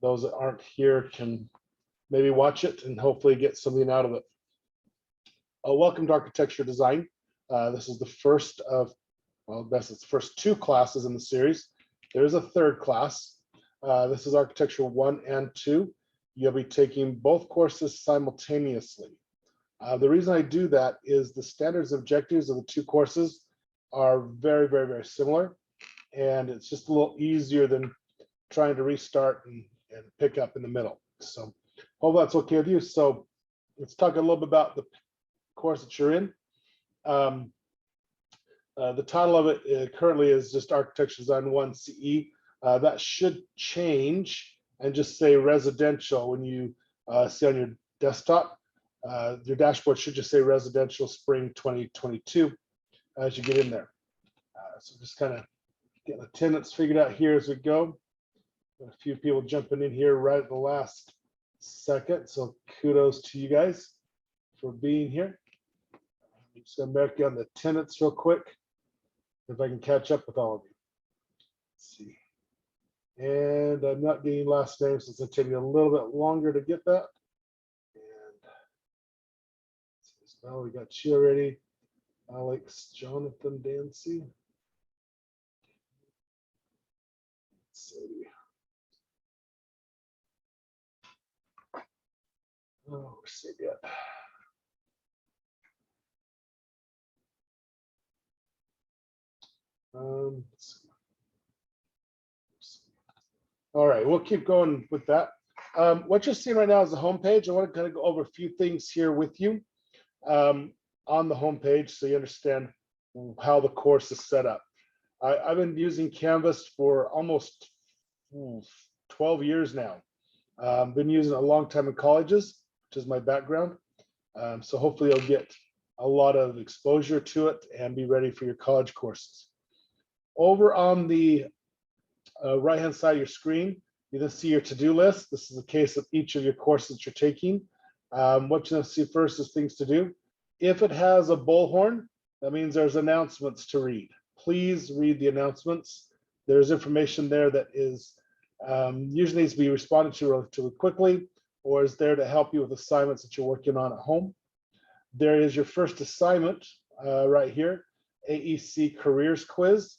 those that aren't here can maybe watch it and hopefully get something out of it. Welcome to Architecture Design. This is the first of, well, it's the first 2 classes in the series. There's a 3rd class. This is Architecture 1 and 2. You'll be taking both courses simultaneously. The reason I do that is the standards and objectives of the 2 courses are very, very, very similar. And it's just a little easier than trying to restart and pick up in the middle. So hope that's okay with you. So let's talk a little bit about the course that you're in. The title of it currently is just Architecture Design 1 CE. That should change and just say residential when you see on your desktop. Your dashboard should just say residential spring 2022 as you get in there. So just kind of getting attendance figured out here as we go. A few people jumping in here right at the last second. So kudos to you guys for being here. I'm just going to mark down the attendance real quick if I can catch up with all of you. Let's see. And I'm not getting last names since it's taking a little bit longer to get that. And so we got you already. Alex, Jonathan, Dancy. Let's see. Oh, we're so good. All right, we'll keep going with that. What you're seeing right now is the homepage. I want to kind of go over a few things here with you on the homepage so you understand how the course is set up. I've been using Canvas for almost 12 years now. Been using it a long time in colleges, which is my background. So hopefully you'll get a lot of exposure to it and be ready for your college courses. Over on the right-hand side of your screen, you can see your to-do list. This is the case of each of your courses that you're taking. What you're going to see first is things to do. If it has a bullhorn, that means there's announcements to read. Please read the announcements. There's information there that is usually needs to be responded to relatively quickly, or is there to help you with assignments that you're working on at home. There is your first assignment right here, AEC Careers Quiz.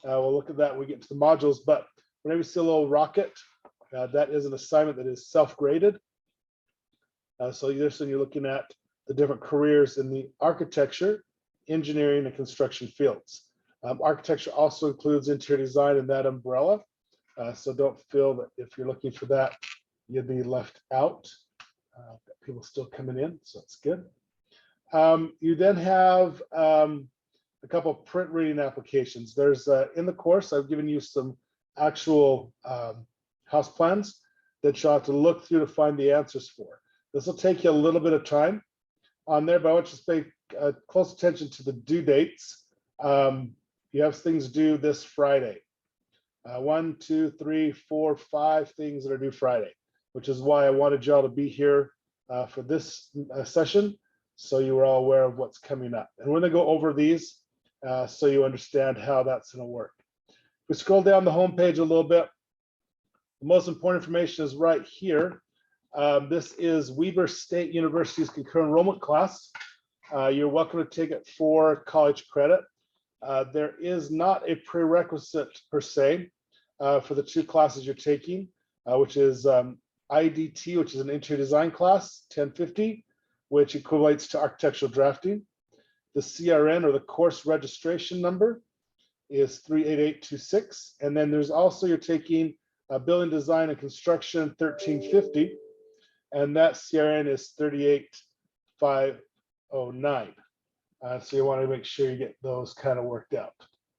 We'll look at that when we get to the modules, but whenever you see a little rocket, that is an assignment that is self-graded. So this one you're looking at the different careers in the architecture, engineering, and construction fields. Architecture also includes interior design in that umbrella. So don't feel that if you're looking for that, you'll be left out. People still coming in, so it's good. You then have a couple of print reading applications. There's in the course, I've given you some actual house plans that you'll have to look through to find the answers for. This will take you a little bit of time on there, but I want you to pay close attention to the due dates. You have things due this Friday. 1, 2, 3, 4, 5 things that are due Friday, which is why I wanted y'all to be here for this session, so you were all aware of what's coming up. And we're going to go over these so you understand how that's going to work. If we scroll down the homepage a little bit, the most important information is right here. This is Weber State University's concurrent enrollment class. You're welcome to take it for college credit. There is not a prerequisite per se for the 2 classes you're taking, which is IDT, which is an interior design class, 1050, which equates to architectural drafting. The CRN, or the course registration number, is 38826. And then there's also, you're taking building design and construction 1350, and that CRN is 38509. So you want to make sure you get those kind of worked out.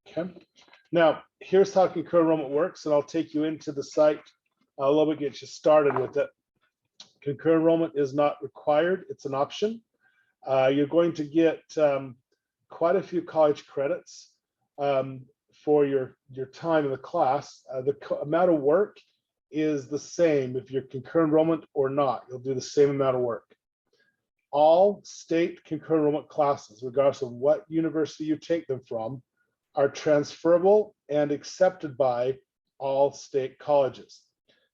Okay. Now, here's how concurrent enrollment works, and I'll take you into the site a little bit, get you started with it. Concurrent enrollment is not required, it's an option. You're going to get quite a few college credits for your time in the class. The amount of work is the same if you're concurrent enrollment or not. You'll do the same amount of work. All state concurrent enrollment classes, regardless of what university you take them from, are transferable and accepted by all state colleges.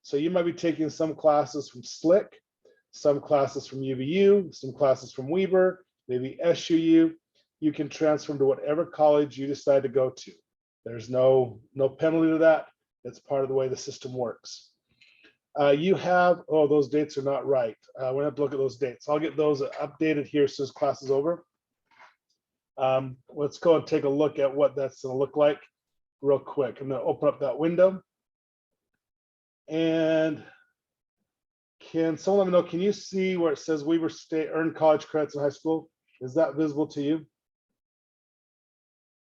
So you might be taking some classes from Slick, some classes from UVU, some classes from Weber, maybe SUU. You can transfer them to whatever college you decide to go to. There's no penalty to that. It's part of the way the system works. You have, oh, those dates are not right. We're gonna have to look at those dates. I'll get those updated here as soon as class is over. Let's go and take a look at what that's gonna look like real quick. I'm gonna open up that window. And can someone let me know, can you see where it says Weber State earned college credits in high school? Is that visible to you?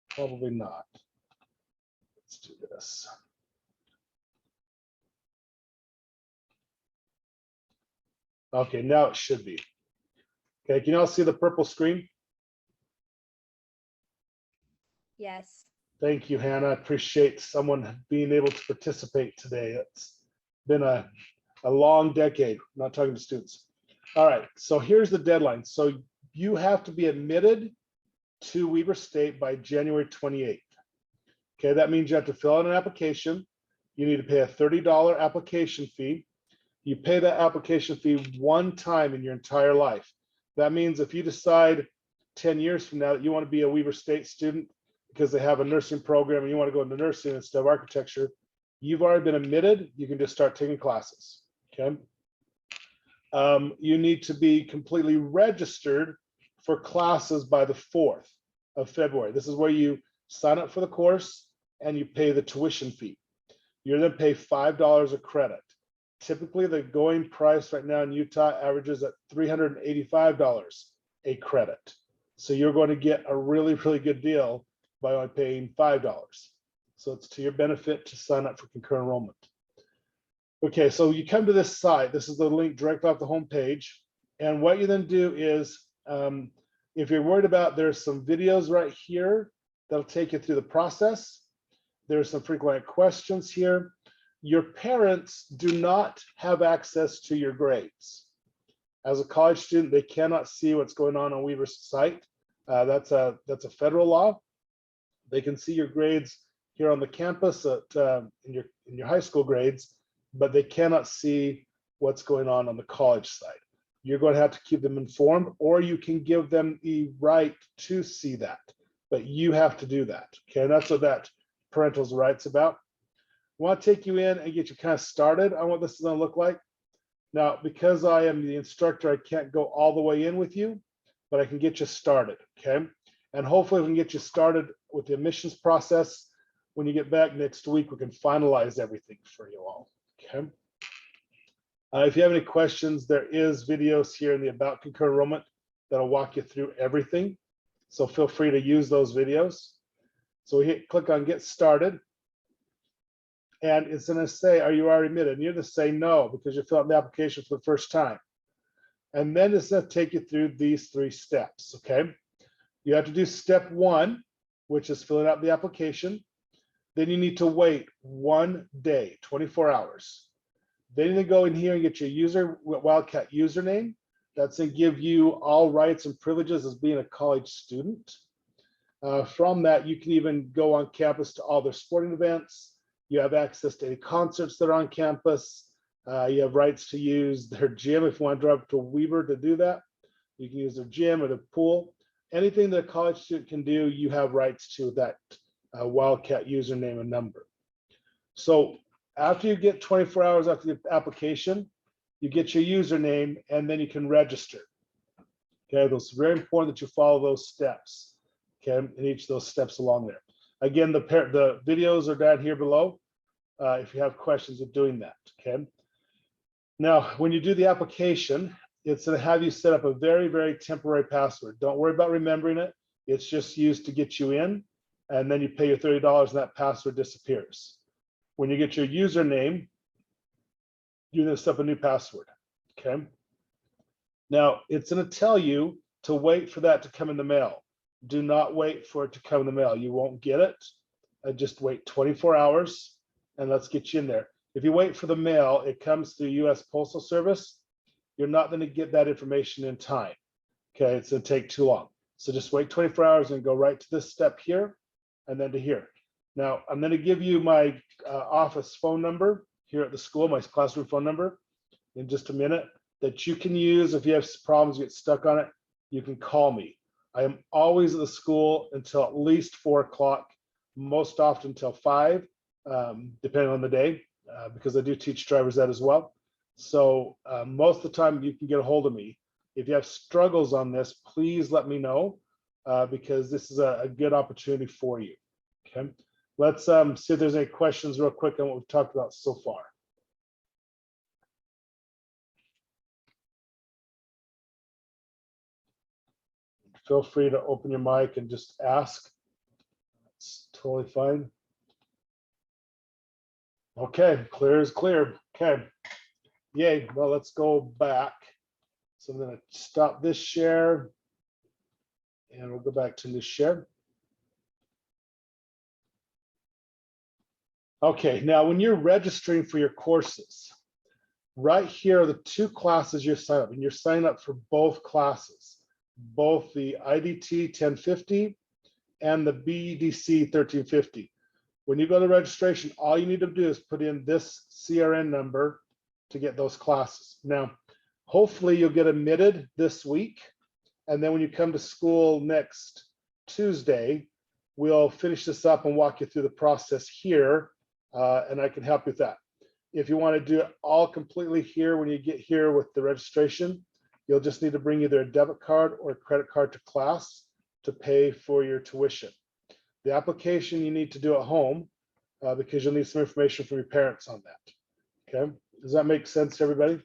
Probably not. Let's do this. Okay, now it should be. Okay, can you all see the purple screen? Yes. Thank you, Hannah. I appreciate someone being able to participate today. It's been a long decade. I'm not talking to students. All right, so here's the deadline. So you have to be admitted to Weber State by January 28th. Okay, that means you have to fill out an application. You need to pay a $30 application fee. You pay that application fee one time in your entire life. That means if you decide 10 years from now that you want to be a Weber State student because they have a nursing program and you want to go into nursing instead of architecture, you've already been admitted. You can just start taking classes. Okay. You need to be completely registered for classes by the 4th of February. This is where you sign up for the course and you pay the tuition fee. You're going to pay $5 a credit. Typically, the going price right now in Utah averages at $385 a credit. So you're going to get a really, really good deal by only paying $5. So it's to your benefit to sign up for concurrent enrollment. Okay, so you come to this site. This is the link direct off the home page. And what you then do is, if you're worried about, there's some videos right here that'll take you through the process. There's some frequent questions here. Your parents do not have access to your grades. As a college student, they cannot see what's going on Weber's site. That's a federal law. They can see your grades here on the campus in your high school grades, but they cannot see what's going on the college side. You're going to have to keep them informed, or you can give them the right to see that, but you have to do that. Okay, and that's what that parental rights about. I want to take you in and get you kind of started on what this is going to look like. Now, because I am the instructor, I can't go all the way in with you, but I can get you started, okay? And hopefully we can get you started with the admissions process. When you get back next week, we can finalize everything for you all, okay? If you have any questions, there is videos here in the About Concurrent Enrollment that'll walk you through everything. So feel free to use those videos. So we click on Get Started. And it's going to say, are you already admitted? And you're going to say no, because you filled out the application for the first time. And then it's going to take you through these 3 steps, okay? You have to do step 1, which is filling out the application. Then you need to wait 1 day, 24 hours. Then you go in here and get your Wildcat username. That's going to give you all rights and privileges as being a college student. From that, you can even go on campus to all their sporting events. You have access to any concerts that are on campus. You have rights to use their gym if you want to drive to Weber to do that. You can use their gym or the pool. Anything that a college student can do, you have rights to that Wildcat username and number. So after you get 24 hours after the application, you get your username and then you can register. Okay, those very important that you follow those steps. Okay, and each of those steps along there. Again, the videos are down here below if you have questions of doing that, okay? Now, when you do the application, it's going to have you set up a very, very temporary password. Don't worry about remembering it. It's just used to get you in, and then you pay your $30 and that password disappears. When you get your username, you're going to set up a new password, okay? Now, it's going to tell you to wait for that to come in the mail. Do not wait for it to come in the mail. You won't get it. Just wait 24 hours and let's get you in there. If you wait for the mail, it comes through US Postal Service. You're not going to get that information in time. Okay, it's going to take too long. So just wait 24 hours and go right to this step here and then to here. Now, I'm going to give you my office phone number here at the school, my classroom phone number in just a minute, that you can use if you have problems, you get stuck on it, you can call me. I am always at the school until at least 4 o'clock, most often until 5, depending on the day, because I do teach driver's ed as well. So most of the time you can get a hold of me. If you have struggles on this, please let me know, because this is a good opportunity for you. Okay, let's see if there's any questions real quick on what we've talked about so far. Feel free to open your mic and just ask. It's totally fine. Okay, clear is clear. Okay, yay. Well, let's go back. So I'm going to stop this share and we'll go back to this share. Okay, now when you're registering for your courses, right here are the 2 classes you're signing up, and you're signing up for both classes, both the IDT 1050 and the BDC 1350. When you go to registration, all you need to do is put in this CRN number to get those classes. Now, hopefully you'll get admitted this week, and then when you come to school next Tuesday, we'll finish this up and walk you through the process here, and I can help you with that. If you want to do it all completely here when you get here with the registration, you'll just need to bring either a debit card or a credit card to class to pay for your tuition. The application you need to do at home, because you'll need some information from your parents on that. Okay, does that make sense to everybody?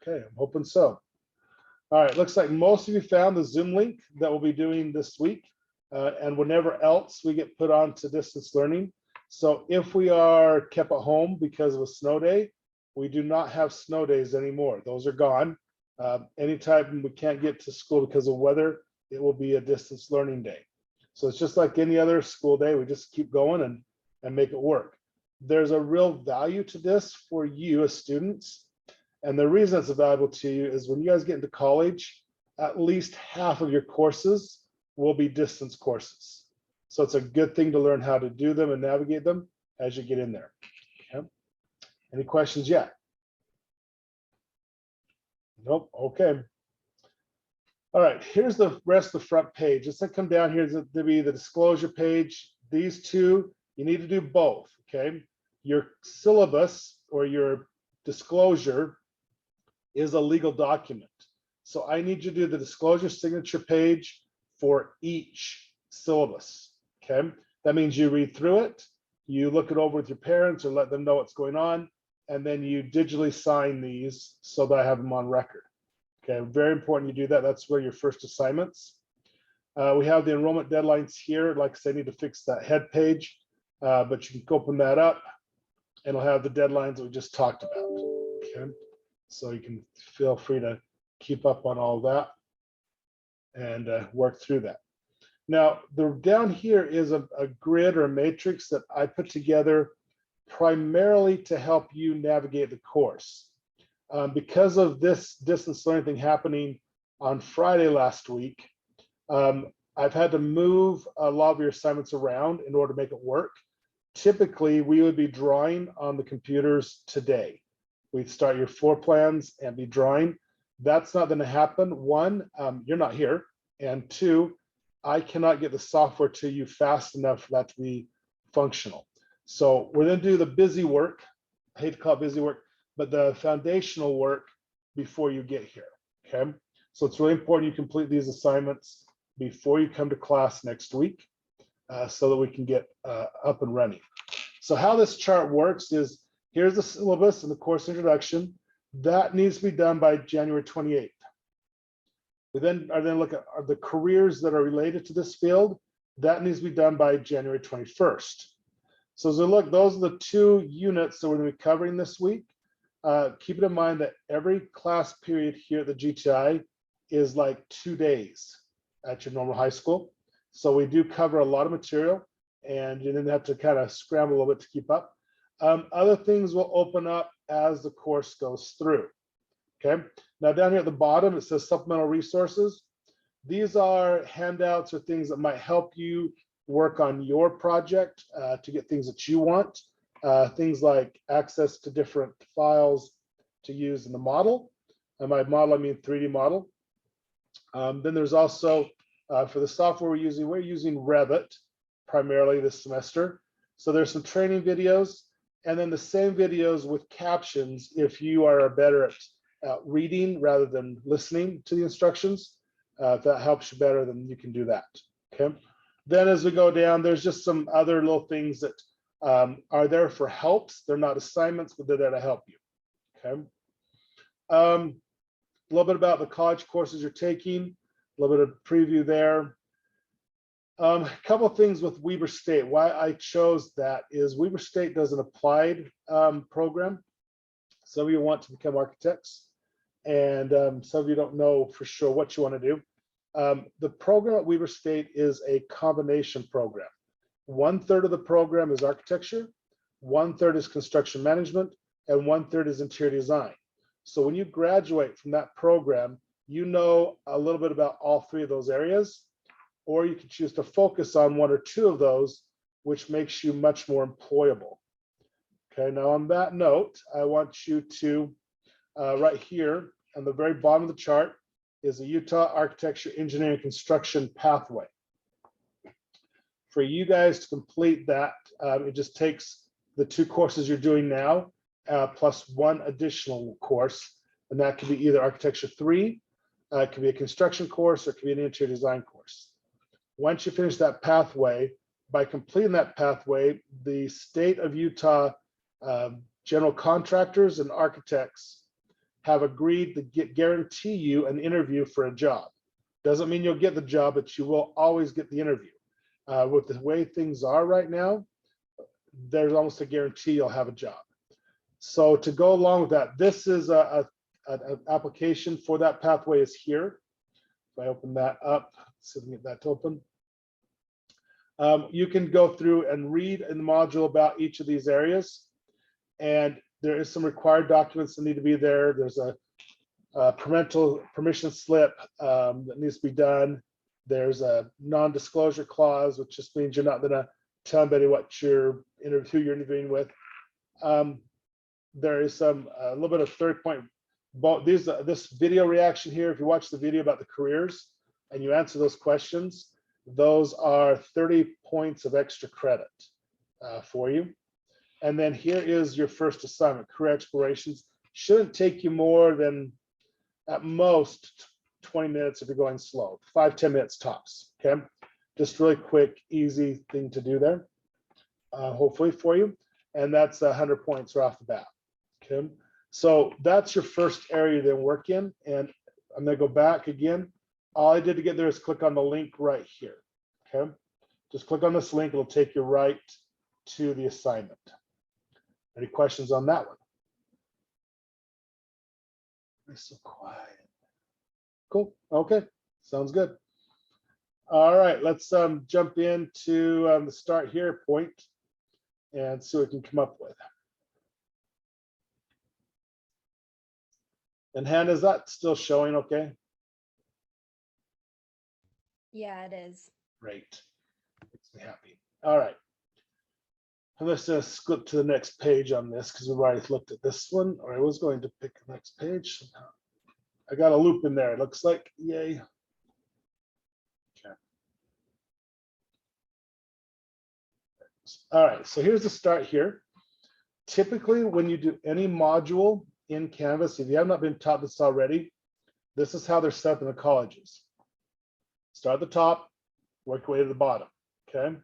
Okay, I'm hoping so. All right, looks like most of you found the Zoom link that we'll be doing this week, and whenever else we get put on to distance learning. So if we are kept at home because of a snow day, we do not have snow days anymore. Those are gone. Anytime we can't get to school because of weather, it will be a distance learning day. So it's just like any other school day. We just keep going and make it work. There's a real value to this for you as students. And the reason it's valuable to you is when you guys get into college, at least half of your courses will be distance courses. So it's a good thing to learn how to do them and navigate them as you get in there. Okay. Any questions yet? Nope. Okay. All right, here's the rest of the front page. Let's come down here to be the disclosure page. These 2, you need to do both, okay? Your syllabus or your disclosure is a legal document. So I need you to do the disclosure signature page for each syllabus, okay? That means you read through it, you look it over with your parents or let them know what's going on, and then you digitally sign these so that I have them on record. Okay, very important you do that. That's where your first assignments. We have the enrollment deadlines here. Like I said, I need to fix that head page, but you can open that up and it'll have the deadlines that we just talked about. Okay, so you can feel free to keep up on all that and work through that. Now, down here is a grid or a matrix that I put together primarily to help you navigate the course. Because of this distance learning thing happening on Friday last week, I've had to move a lot of your assignments around in order to make it work. Typically, we would be drawing on the computers today. We'd start your floor plans and be drawing. That's not going to happen. 1, you're not here. And 2, I cannot get the software to you fast enough for that to be functional. So we're going to do the busy work. I hate to call it busy work, but the foundational work before you get here, okay? So it's really important you complete these assignments before you come to class next week so that we can get up and running. So how this chart works is, here's the syllabus and the course introduction. That needs to be done by January 28th. We then look at the careers that are related to this field. That needs to be done by January 21st. So as we look, those are the 2 units that we're going to be covering this week. Keep it in mind that every class period here at the GTI is like 2 days at your normal high school. So we do cover a lot of material and you then have to kind of scramble a little bit to keep up. Other things will open up as the course goes through. Okay, now down here at the bottom, it says supplemental resources. These are handouts or things that might help you work on your project to get things that you want. things like access to different files to use in the model. And by model, I mean 3D model. Then there's also, for the software we're using Revit primarily this semester. So there's some training videos, and then the same videos with captions if you are better at reading rather than listening to the instructions. If that helps you better, then you can do that. Okay. Then as we go down, there's just some other little things that are there for helps. They're not assignments, but they're there to help you. Okay. A little bit about the college courses you're taking, a little bit of preview there. A couple of things with Weber State. Why I chose that is Weber State does an applied program. Some of you want to become architects, and some of you don't know for sure what you want to do. The program at Weber State is a combination program. 1/3 of the program is architecture, 1/3 is construction management, and 1/3 is interior design. So when you graduate from that program, you know a little bit about all 3 of those areas, or you can choose to focus on 1 or 2 of those, which makes you much more employable. Okay, now on that note, I want you to, right here on the very bottom of the chart is a Utah Architecture, Engineering, Construction pathway. For you guys to complete that, it just takes the 2 courses you're doing now, plus 1 additional course, and that could be either Architecture 3, it could be a construction course, or it could be an interior design course. Once you finish that pathway, by completing that pathway, the state of Utah general contractors and architects have agreed to guarantee you an interview for a job. Doesn't mean you'll get the job, but you will always get the interview. With the way things are right now, there's almost a guarantee you'll have a job. So to go along with that, this is an application for that pathway is here. If I open that up, see if I can get that to open. You can go through and read in the module about each of these areas. And there is some required documents that need to be there. There's a parental permission slip that needs to be done. There's a non-disclosure clause, which just means you're not going to tell anybody what who you're interviewing with. There is a little bit of 3-point. This video reaction here, if you watch the video about the careers and you answer those questions, those are 30 points of extra credit for you. And then here is your first assignment, career explorations. Shouldn't take you more than at most 20 minutes if you're going slow, 5-10 minutes tops. Okay, just really quick, easy thing to do there, hopefully for you. And that's 100 points right off the bat. Okay, so that's your first area to work in. And I'm going to go back again. All I did to get there is click on the link right here. Okay, just click on this link, it'll take you right to the assignment. Any questions on that one? It's so quiet. Cool. Okay, sounds good. All right, let's jump into the start here point and see what we can come up with. And Hannah, is that still showing okay? Yeah, it is. Great. Makes me happy. All right. And let's just skip to the next page on this because we've already looked at this one, or I was going to pick the next page. I got a loop in there, it looks like. Yay. Okay. All right, so here's the start here. Typically, when you do any module in Canvas, if you have not been taught this already, this is how they're set up in the colleges. Start at the top, work your way to the bottom, okay?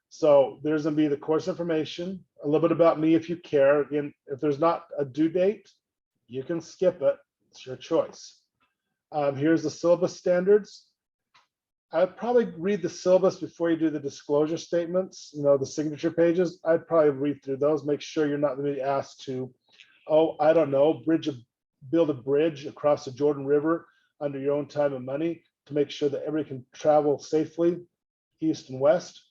So there's gonna be the course information, a little bit about me if you care. Again, if there's not a due date, you can skip it, it's your choice. Here's the syllabus standards. I'd probably read the syllabus before you do the disclosure statements, you know, the signature pages. I'd probably read through those, make sure you're not gonna be asked to, oh, I don't know, build a bridge across the Jordan River under your own time and money to make sure that everybody can travel safely east and west.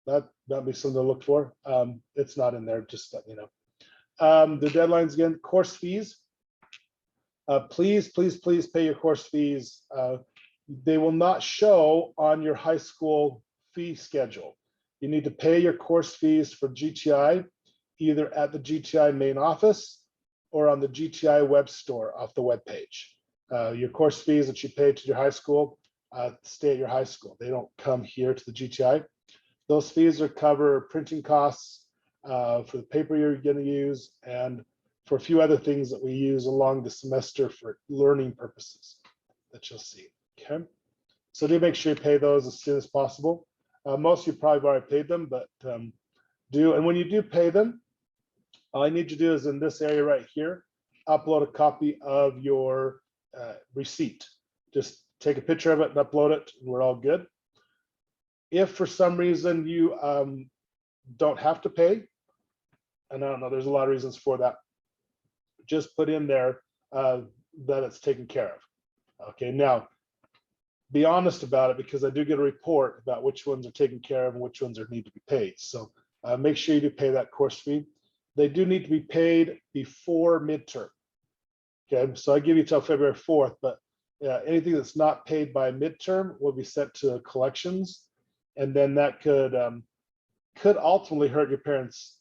That'd be something to look for. It's not in there, just let you know. The deadlines again, course fees. Please pay your course fees. They will not show on your high school fee schedule. You need to pay your course fees for GTI either at the GTI main office or on the GTI web store off the web page. Your course fees that you pay to your high school stay at your high school. They don't come here to the GTI. Those fees are cover printing costs for the paper you're going to use and for a few other things that we use along the semester for learning purposes that you'll see. Okay, so do make sure you pay those as soon as possible. Most of you probably have already paid them, but do, and when you do pay them, all I need you to do is in this area right here, upload a copy of your receipt. Just take a picture of it and upload it, and we're all good. If for some reason you don't have to pay, and I don't know, there's a lot of reasons for that, just put in there that it's taken care of. Okay, now be honest about it, because I do get a report about which ones are taken care of and which ones need to be paid. So make sure you do pay that course fee. They do need to be paid before midterm. Okay, so I give you till February 4th, but anything that's not paid by midterm will be sent to collections, and then that could ultimately hurt your parents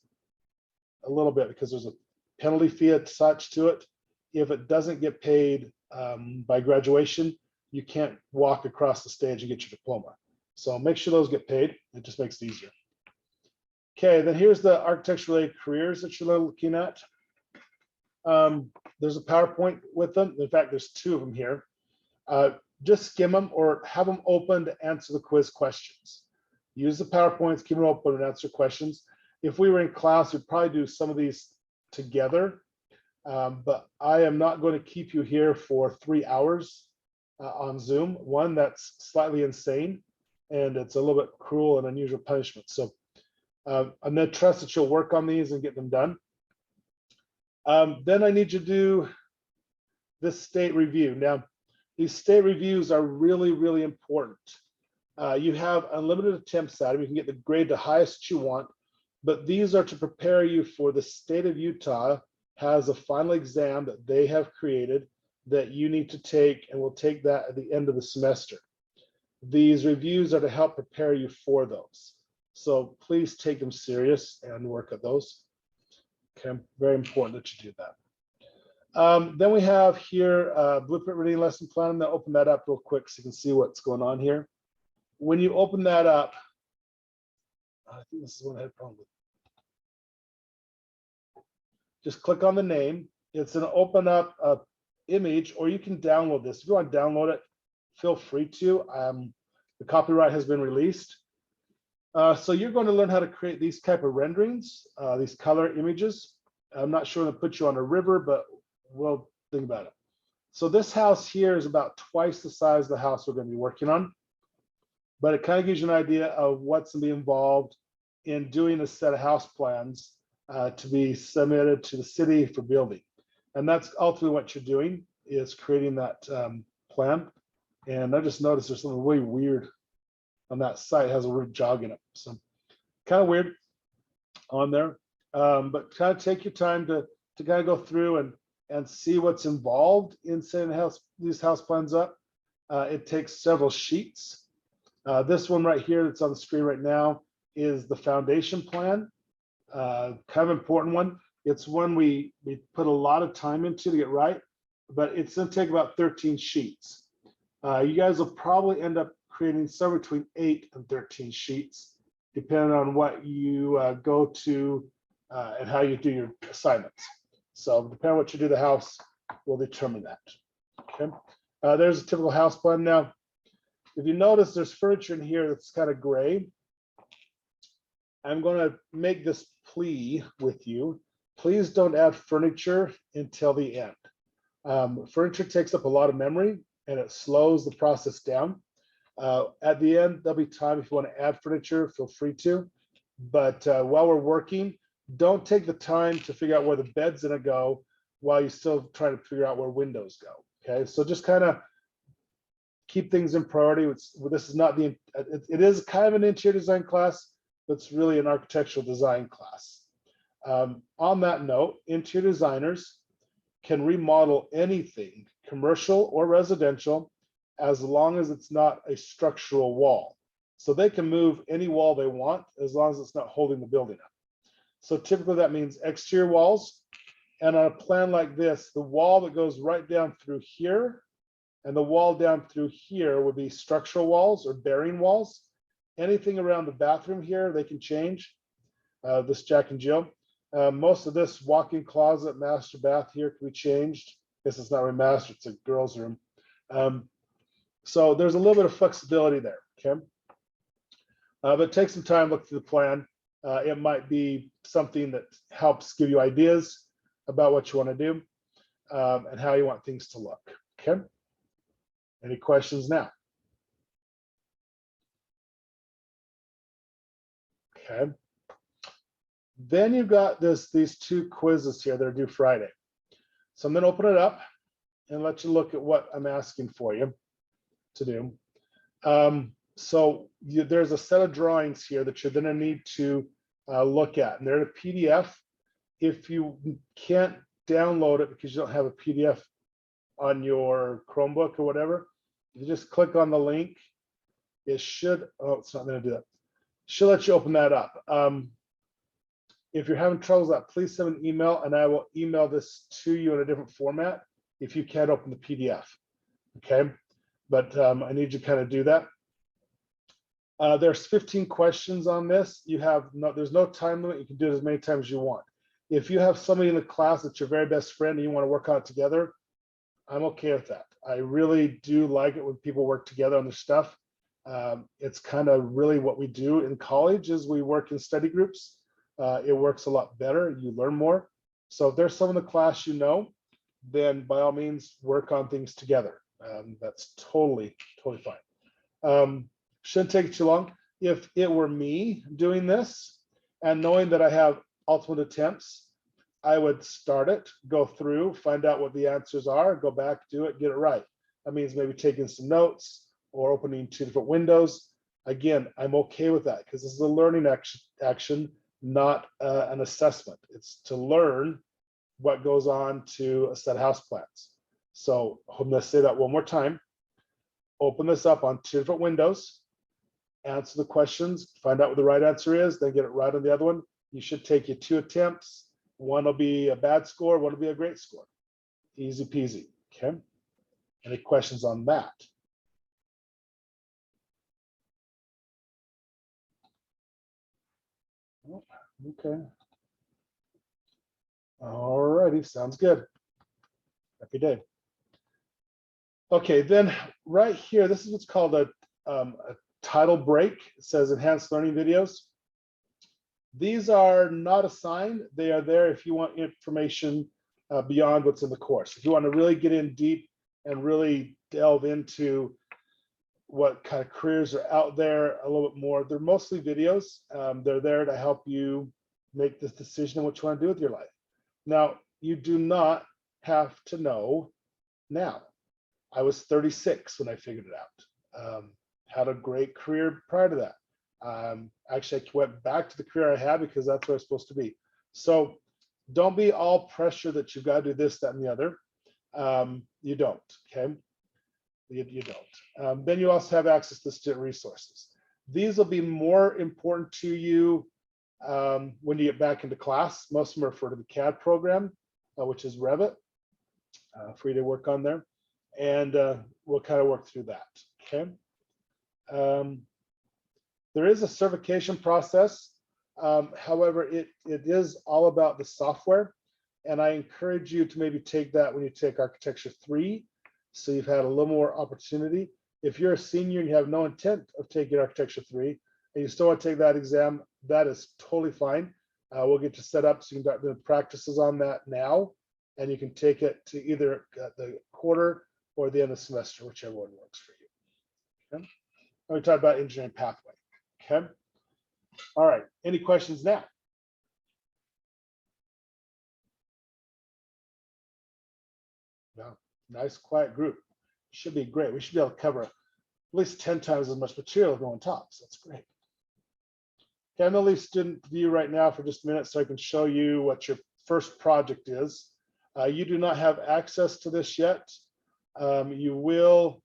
a little bit, because there's a penalty fee attached to it. If it doesn't get paid by graduation, you can't walk across the stage and get your diploma. So make sure those get paid. It just makes it easier. Okay, then here's the architecture-related careers that you're looking at. There's a PowerPoint with them. In fact, there's two of them here. Just skim them or have them open to answer the quiz questions. Use the PowerPoints, keep them open and answer questions. If we were in class, we'd probably do some of these together, but I am not going to keep you here for 3 hours on Zoom. One, that's slightly insane, and it's a little bit cruel and unusual punishment. So I'm going to trust that you'll work on these and get them done. Then I need you to do this state review. Now, these state reviews are really, really important. You have unlimited attempts at them. You can get the grade the highest you want, but these are to prepare you for the state of Utah has a final exam that they have created that you need to take, and we'll take that at the end of the semester. These reviews are to help prepare you for those. So please take them serious and work at those. Okay, very important that you do that. Then we have here Blueprint Reading Lesson Plan. I'm going to open that up real quick so you can see what's going on here. When you open that up, I think this is what I had a problem with. Just click on the name. It's going to open up a image, or you can download this. If you want to download it, feel free to. The copyright has been released. So you're going to learn how to create these type of renderings, these color images. I'm not sure to put you on a river, but we'll think about it. So this house here is about twice the size of the house we're going to be working on, but it kind of gives you an idea of what's going to be involved in doing a set of house plans to be submitted to the city for building. And that's ultimately what you're doing, is creating that plan. And I just noticed there's something really weird on that site. It has a word jog in it. So kind of weird on there. But kind of take your time to kind of go through and see what's involved in setting these house plans up. It takes several sheets. This one right here that's on the screen right now is the foundation plan. Kind of important one. It's one we put a lot of time into to get right, but it's going to take about 13 sheets. You guys will probably end up creating somewhere between 8 and 13 sheets, depending on what you go to and how you do your assignments. So depending on what you do the house will determine that. Okay. There's a typical house plan. Now, if you notice, there's furniture in here that's kind of gray. I'm going to make this plea with you. Please don't add furniture until the end. Furniture takes up a lot of memory and it slows the process down. At the end, there'll be time if you want to add furniture, feel free to. But while we're working, don't take the time to figure out where the bed's going to go while you're still trying to figure out where windows go. Okay, so just kind of keep things in priority. This is not it is kind of an interior design class, but it's really an architectural design class. On that note, interior designers can remodel anything, commercial or residential, as long as it's not a structural wall. So they can move any wall they want as long as it's not holding the building up. So typically that means exterior walls. And on a plan like this, the wall that goes right down through here and the wall down through here would be structural walls or bearing walls. Anything around the bathroom here, they can change. This Jack and Jill. Most of this walk-in closet, master bath here can be changed. This is not really master, it's a girl's room. So there's a little bit of flexibility there, okay? But take some time, look through the plan. It might be something that helps give you ideas about what you want to do and how you want things to look, okay? Any questions now? Okay. Then you've got these two quizzes here that are due Friday. So I'm going to open it up and let you look at what I'm asking for you to do. There's a set of drawings here that you're going to need to look at, and they're a PDF. If you can't download it because you don't have a PDF on your Chromebook or whatever, you just click on the link. It should, oh, it's not going to do that. Should let you open that up. If you're having troubles with that, please send an email and I will email this to you in a different format if you can't open the PDF, okay? But I need you to kind of do that. There's 15 questions on this. There's no time limit. You can do it as many times as you want. If you have somebody in the class that's your very best friend and you want to work on it together, I'm okay with that. I really do like it when people work together on this stuff. It's kind of really what we do in college is we work in study groups. It works a lot better. You learn more. So if there's someone in the class you know, then by all means work on things together. That's totally fine. Shouldn't take too long. If it were me doing this and knowing that I have ultimate attempts, I would start it, go through, find out what the answers are, go back, do it, get it right. That means maybe taking some notes or opening 2 different windows. Again, I'm okay with that because this is a learning action, not an assessment. It's to learn what goes on to a set of house plans. So I'm going to say that one more time. Open this up on 2 different windows, answer the questions, find out what the right answer is, then get it right on the other one. You should take you 2 attempts. One will be a bad score, one will be a great score. Easy peasy, okay? Any questions on that? Oh, okay. All righty, sounds good. Happy day. Okay, then right here, this is what's called a title break. It says enhanced learning videos. These are not assigned. They are there if you want information beyond what's in the course. If you want to really get in deep and really delve into what kind of careers are out there a little bit more, they're mostly videos. They're there to help you make this decision on what you want to do with your life. Now, you do not have to know now. I was 36 when I figured it out. Had a great career prior to that. Actually, I went back to the career I had because that's where I'm supposed to be. So don't be all pressure that you've got to do this, that, and the other. You don't, okay? You don't. Then you also have access to student resources. These will be more important to you when you get back into class. Most of them refer to the CAD program, which is Revit, for you to work on there. And we'll kind of work through that, okay? There is a certification process. However, it is all about the software. And I encourage you to maybe take that when you take Architecture 3. So you've had a little more opportunity. If you're a senior and you have no intent of taking Architecture 3 and you still want to take that exam, that is totally fine. We'll get you set up so you can start doing practices on that now. And you can take it to either the quarter or the end of the semester, whichever one works for you. Okay? Let me talk about engineering pathway. Okay. All right. Any questions now? No. Nice, quiet group. Should be great. We should be able to cover at least 10 times as much material as going top. So that's great. Okay, I'm going to leave student view right now for just a minute so I can show you what your first project is. You do not have access to this yet. You will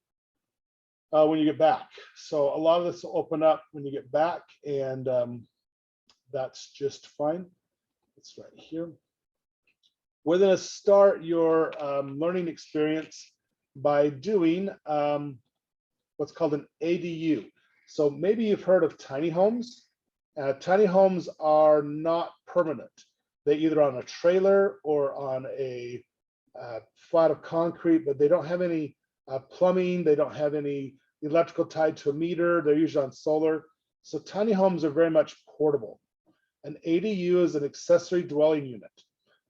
when you get back. So a lot of this will open up when you get back, and that's just fine. It's right here. We're going to start your learning experience by doing what's called an ADU. So maybe you've heard of tiny homes. Tiny homes are not permanent. They're either on a trailer or on a flat of concrete, but they don't have any plumbing. They don't have any electrical tied to a meter. They're usually on solar. So tiny homes are very much portable. An ADU is an accessory dwelling unit.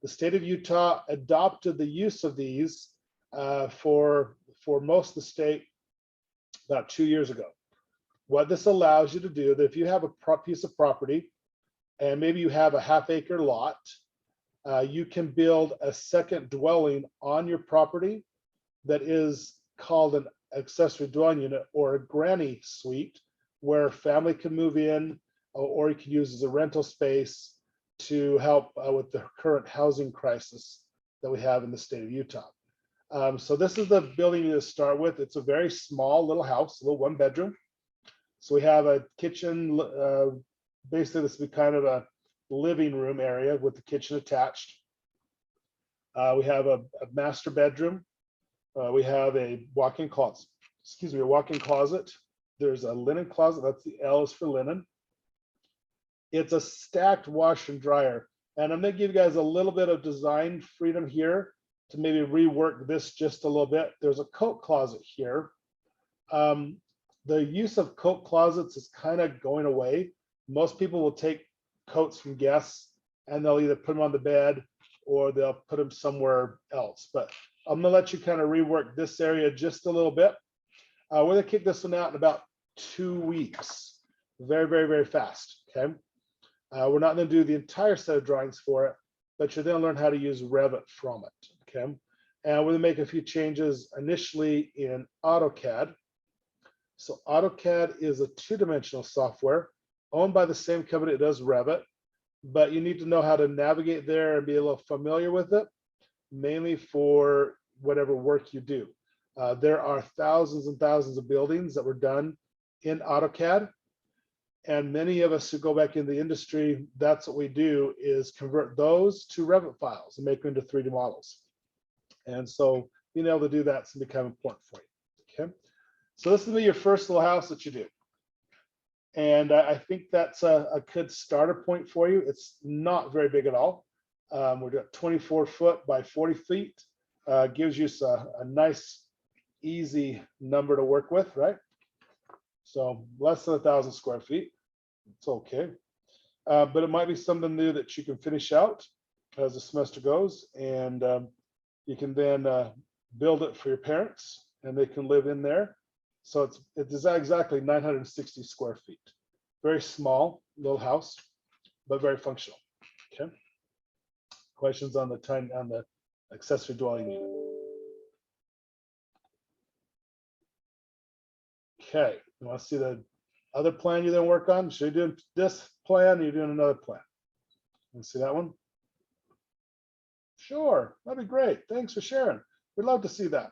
The state of Utah adopted the use of these for most of the state about 2 years ago. What this allows you to do, that if you have a piece of property and maybe you have a half-acre lot, you can build a second dwelling on your property that is called an accessory dwelling unit or a granny suite, where family can move in, or you can use as a rental space to help with the current housing crisis that we have in the state of Utah. So this is the building you start with. It's a very small little house, a little 1 bedroom. So we have a kitchen, basically this would be kind of a living room area with the kitchen attached. We have a master bedroom. We have a walk-in closet, a walk-in closet. There's a linen closet, that's the L is for linen. It's a stacked wash and dryer. And I'm gonna give you guys a little bit of design freedom here to maybe rework this just a little bit. There's a coat closet here. The use of coat closets is kind of going away. Most people will take coats from guests and they'll either put them on the bed or they'll put them somewhere else. But I'm gonna let you kind of rework this area just a little bit. We're gonna kick this one out in about 2 weeks. Very, very, very fast, okay? We're not gonna do the entire set of drawings for it, but you're gonna learn how to use Revit from it, okay? And we're gonna make a few changes initially in AutoCAD. So AutoCAD is a 2-dimensional software owned by the same company that does Revit, but you need to know how to navigate there and be a little familiar with it, mainly for whatever work you do. There are thousands and thousands of buildings that were done in AutoCAD, and many of us who go back in the industry, that's what we do, is convert those to Revit files and make them into 3D models. And so being able to do that's going to become important for you, okay? So this will be your first little house that you do. And I think that's a good starter point for you. It's not very big at all. We're doing 24 foot by 40 feet. Gives you a nice, easy number to work with, right? So less than 1,000 square feet. It's okay. But it might be something new that you can finish out as the semester goes. And you can then build it for your parents and they can live in there. So it's exactly 960 square feet. Very small little house, but very functional. Okay. Questions on the accessory dwelling unit? Okay. You want to see the other plan you then work on? So you're doing this plan, or you're doing another plan? You see that one? Sure, that'd be great. Thanks for sharing. We'd love to see that.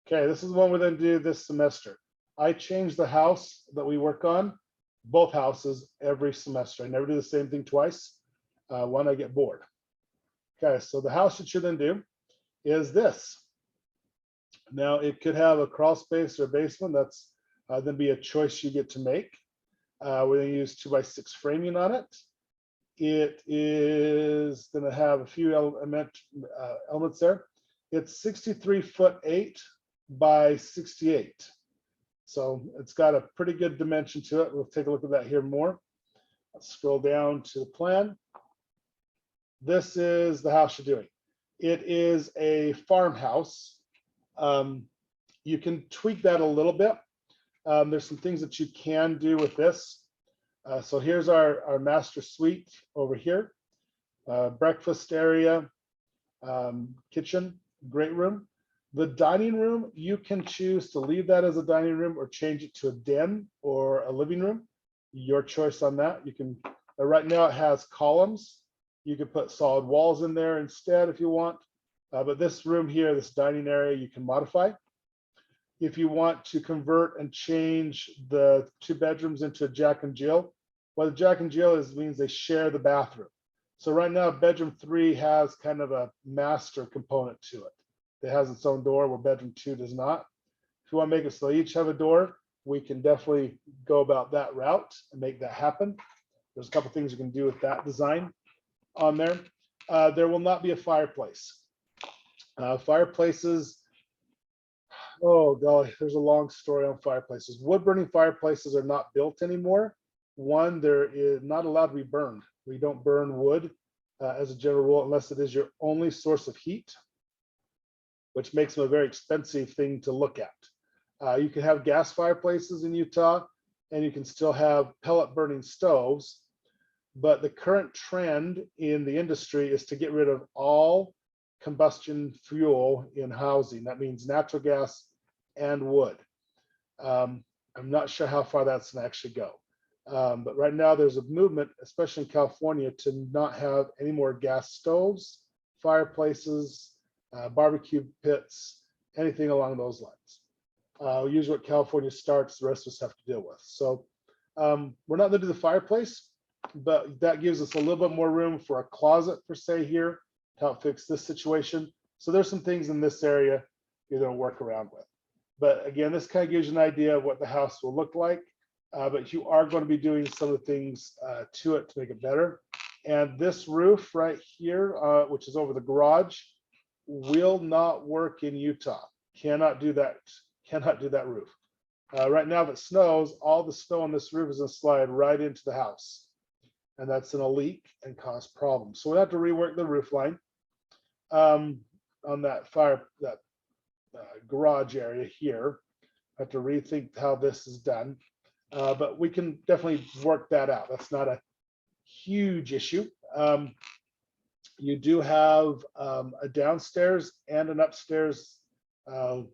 Okay, this is one we're going to do this semester. I change the house that we work on, both houses, every semester. I never do the same thing twice. One, I get bored. Okay, so the house that you're going to do is this. Now, it could have a crawl space or a basement. That's going to be a choice you get to make. We're going to use 2x6 framing on it. It is going to have a few elements there. It's 63'8" by 68. So it's got a pretty good dimension to it. We'll take a look at that here more. Let's scroll down to the plan. This is the house you're doing. It is a farmhouse. You can tweak that a little bit. There's some things that you can do with this. So here's our master suite over here. Breakfast area, kitchen, great room. The dining room, you can choose to leave that as a dining room or change it to a den or a living room. Your choice on that. You can, right now it has columns. You can put solid walls in there instead if you want. But this room here, this dining area, you can modify. If you want to convert and change the 2 bedrooms into a Jack and Jill, What a Jack and Jill is means they share the bathroom. So right now, bedroom 3 has kind of a master component to it. It has its own door where bedroom 2 does not. If you want to make it so they each have a door, we can definitely go about that route and make that happen. There's a couple things you can do with that design on there. There will not be a fireplace. Fireplaces, oh golly, there's a long story on fireplaces. Wood burning fireplaces are not built anymore. One, there is not allowed to be burned. We don't burn wood as a general rule unless it is your only source of heat, which makes them a very expensive thing to look at. You can have gas fireplaces in Utah, and you can still have pellet burning stoves. But the current trend in the industry is to get rid of all combustion fuel in housing. That means natural gas and wood. I'm not sure how far that's going to actually go. But right now there's a movement, especially in California, to not have any more gas stoves, fireplaces, barbecue pits, anything along those lines. Usually what California starts, the rest of us have to deal with. So we're not going to do the fireplace, but that gives us a little bit more room for a closet per se here to help fix this situation. So there's some things in this area you're going to work around with. But again, this kind of gives you an idea of what the house will look like. But you are going to be doing some of the things to it to make it better. And this roof right here, which is over the garage, will not work in Utah. Cannot do that. Cannot do that roof. Right now, if it snows, all the snow on this roof is going to slide right into the house. And that's going to leak and cause problems. So we have to rework the roof line on that garage area here. I have to rethink how this is done. But we can definitely work that out. That's not a huge issue. You do have a downstairs and an upstairs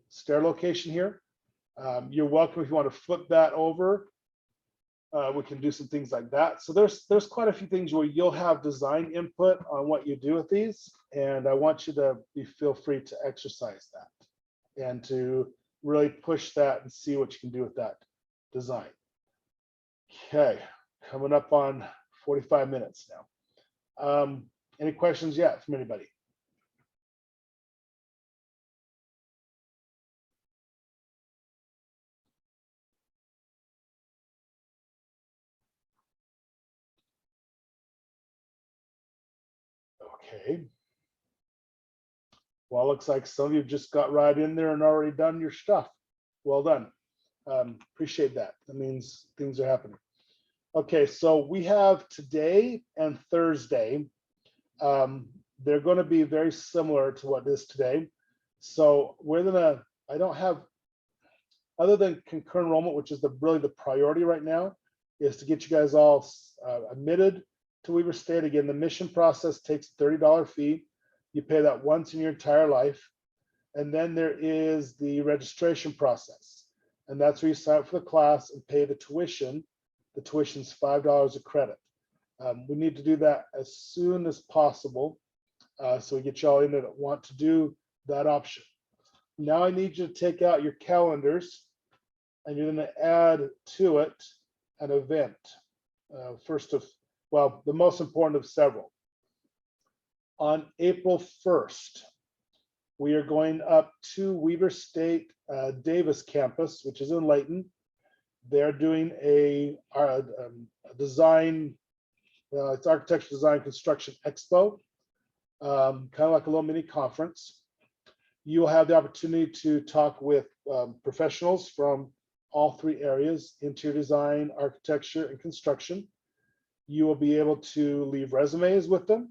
stair location here. You're welcome if you want to flip that over. We can do some things like that. So there's quite a few things where you'll have design input on what you do with these, and I want you to feel free to exercise that and to really push that and see what you can do with that design. Okay, coming up on 45 minutes now. Any questions yet from anybody? Okay. Well, looks like some of you just got right in there and already done your stuff. Well done. Appreciate that. That means things are happening. Okay, so we have today and Thursday. They're going to be very similar to what is today. So we're gonna, I don't have, other than concurrent enrollment, which is really the priority right now, is to get you guys all admitted to Weber State. Again, the mission process takes a $30 fee. You pay that once in your entire life. And then there is the registration process. And that's where you sign up for the class and pay the tuition. The tuition's $5 a credit. We need to do that as soon as possible. So we get y'all in that want to do that option. Now I need you to take out your calendars and you're going to add to it an event. The most important of several. On April 1st, we are going up to Weber State Davis campus, which is in Layton. They're doing a design, it's architecture design construction expo, kind of like a little mini conference. You will have the opportunity to talk with professionals from all three areas: interior design, architecture, and construction. You will be able to leave resumes with them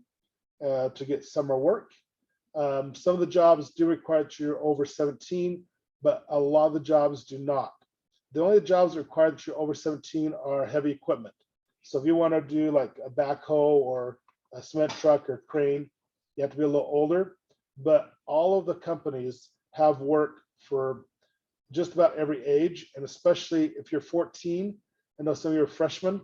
to get summer work. Some of the jobs do require that you're over 17, but a lot of the jobs do not. The only jobs that require that you're over 17 are heavy equipment. So if you want to do like a backhoe or a cement truck or crane, you have to be a little older. But all of the companies have work for just about every age, and especially if you're 14, I know some of you are freshmen,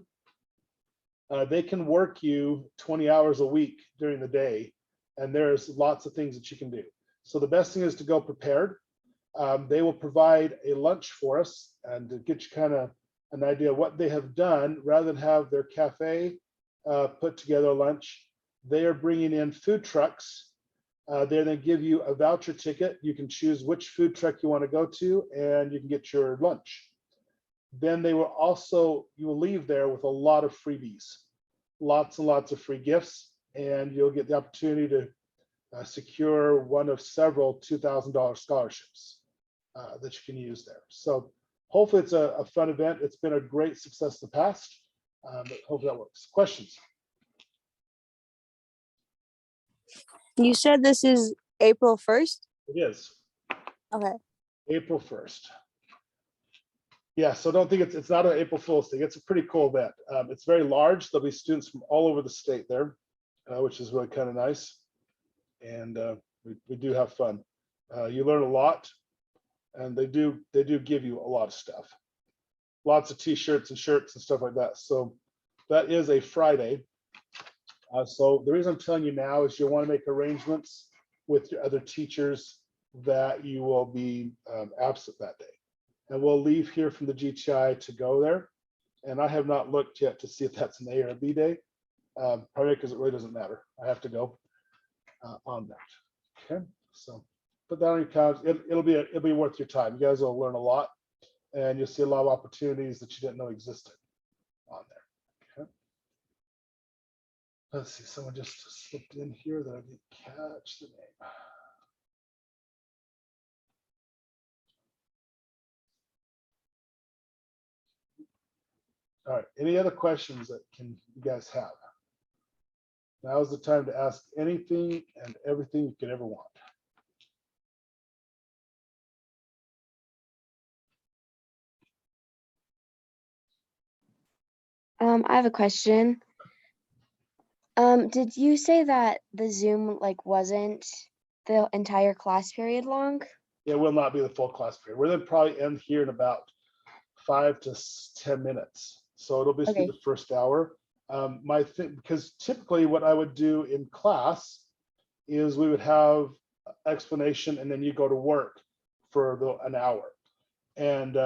they can work you 20 hours a week during the day, and there's lots of things that you can do. So the best thing is to go prepared. They will provide a lunch for us and to get you kind of an idea of what they have done. Rather than have their cafe put together a lunch, they are bringing in food trucks. They're going to give you a voucher ticket. You can choose which food truck you want to go to, and you can get your lunch. Then they will also, you will leave there with a lot of freebies, lots and lots of free gifts, and you'll get the opportunity to secure one of several $2,000 scholarships that you can use there. So hopefully it's a fun event. It's been a great success in the past, but hopefully that works. Questions? You said this is April 1st? It is. Okay. April 1st. Yeah, so don't think it's not an April Fool's thing. It's a pretty cool event. It's very large. There'll be students from all over the state there, which is really kind of nice. And we do have fun. You learn a lot, and they do give you a lot of stuff. Lots of t-shirts and shirts and stuff like that. So that is a Friday. So the reason I'm telling you now is you'll want to make arrangements with your other teachers that you will be absent that day. And we'll leave here from the GTI to go there. And I have not looked yet to see if that's an A or a B day, probably because it really doesn't matter. I have to go on that. Okay, so put that on your calendar. It'll be worth your time. You guys will learn a lot, and you'll see a lot of opportunities that you didn't know existed on there. Okay. Let's see, someone just slipped in here that I didn't catch the name. All right, any other questions that you guys have? Now is the time to ask anything and everything you could ever want. I have a question. Did you say that the Zoom wasn't the entire class period long? It will not be the full class period. We're going to probably end here in about 5 to 10 minutes. So it'll just be the first hour. Because typically what I would do in class is we would have explanation and then you go to work for an hour. And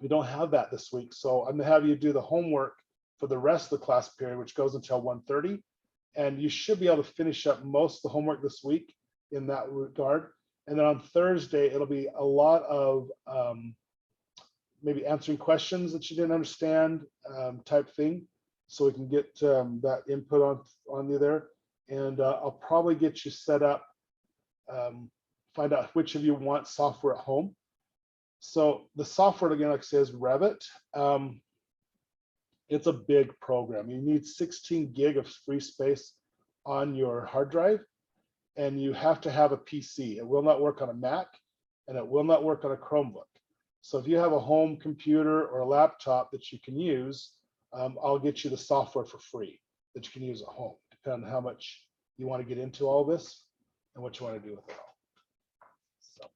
we don't have that this week. So I'm gonna have you do the homework for the rest of the class period, which goes until 1:30. And you should be able to finish up most of the homework this week in that regard. And then on Thursday, it'll be a lot of maybe answering questions that you didn't understand type thing. So we can get that input on you there. And I'll probably get you set up, find out which of you want software at home. So the software, again, like I say, is Revit. It's a big program. You need 16 gig of free space on your hard drive, and you have to have a PC. It will not work on a Mac, and it will not work on a Chromebook. So if you have a home computer or a laptop that you can use, I'll get you the software for free that you can use at home, depending on how much you want to get into all this and what you want to do with it all. So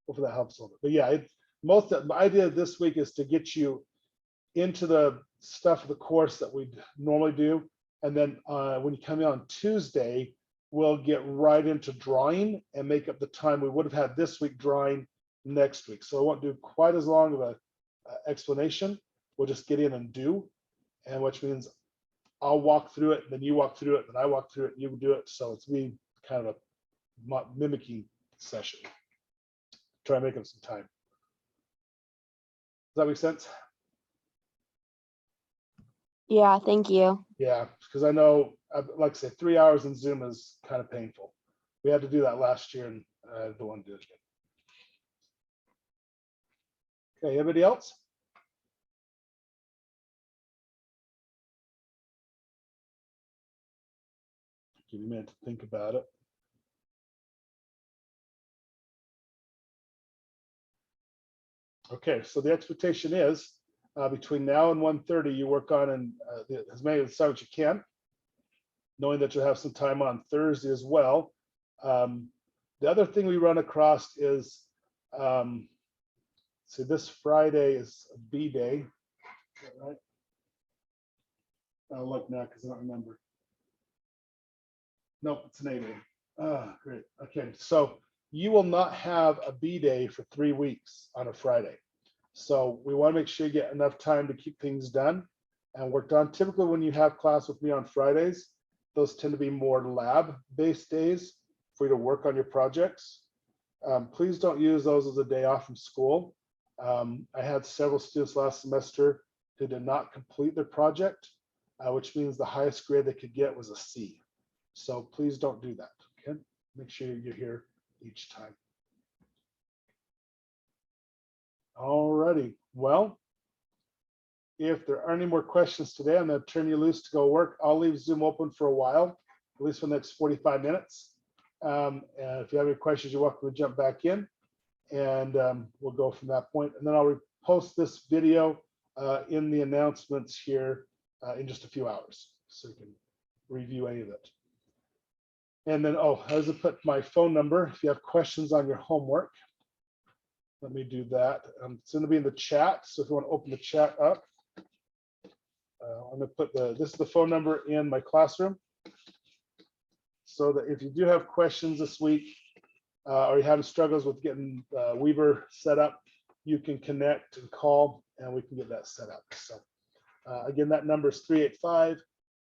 hopefully that helps a little bit. But yeah, the idea this week is to get you into the stuff of the course that we normally do. And then when you come in on Tuesday, we'll get right into drawing and make up the time we would have had this week drawing next week. So I won't do quite as long of a explanation. We'll just get in and do, and which means I'll walk through it, and then you walk through it, and I walk through it, and you do it. So it's me kind of a mimicking session. Try and make up some time. Does that make sense? Yeah, thank you. Yeah, because I know, like I say, 3 hours in Zoom is kind of painful. We had to do that last year, and I don't want to do it again. Okay, anybody else? Give you a minute to think about it. Okay, so the expectation is between now and 1:30, you work on as many of the assignments you can, knowing that you'll have some time on Thursday as well. The other thing we run across is, see, this Friday is a B day, right? I'll look now because I don't remember. Nope, it's an A day. Ah, great. Okay, so you will not have a B day for 3 weeks on a Friday. So we want to make sure you get enough time to keep things done and worked on. Typically, when you have class with me on Fridays, those tend to be more lab-based days for you to work on your projects. Please don't use those as a day off from school. I had several students last semester who did not complete their project, which means the highest grade they could get was a C. So please don't do that, okay? Make sure you're here each time. Alrighty, well, if there aren't any more questions today, I'm gonna turn you loose to go work. I'll leave Zoom open for a while, at least for the next 45 minutes. And if you have any questions, you're welcome to jump back in, and we'll go from that point. And then I'll post this video in the announcements here in just a few hours, so you can review any of it. And then, oh, I was gonna put my phone number if you have questions on your homework. Let me do that. It's going to be in the chat, so if you want to open the chat up, I'm going to put this is the phone number in my classroom, so that if you do have questions this week, or you're having struggles with getting Weaver set up, you can connect and call, and we can get that set up. So again, that number is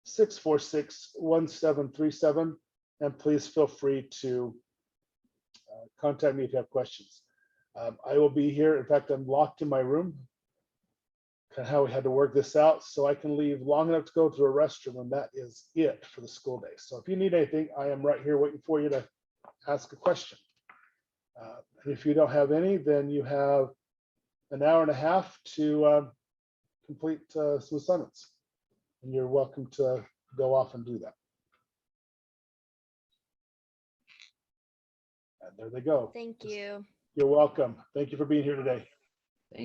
385-646-1737, and please feel free to contact me if you have questions. I will be here. In fact, I'm locked in my room. Kind of how we had to work this out, so I can leave long enough to go to a restroom, and that is it for the school day. So if you need anything, I am right here waiting for you to ask a question. And if you don't have any, then you have an hour and a half to complete some assignments, and you're welcome to go off and do that. And there they go. Thank you. You're welcome. Thank you for being here today.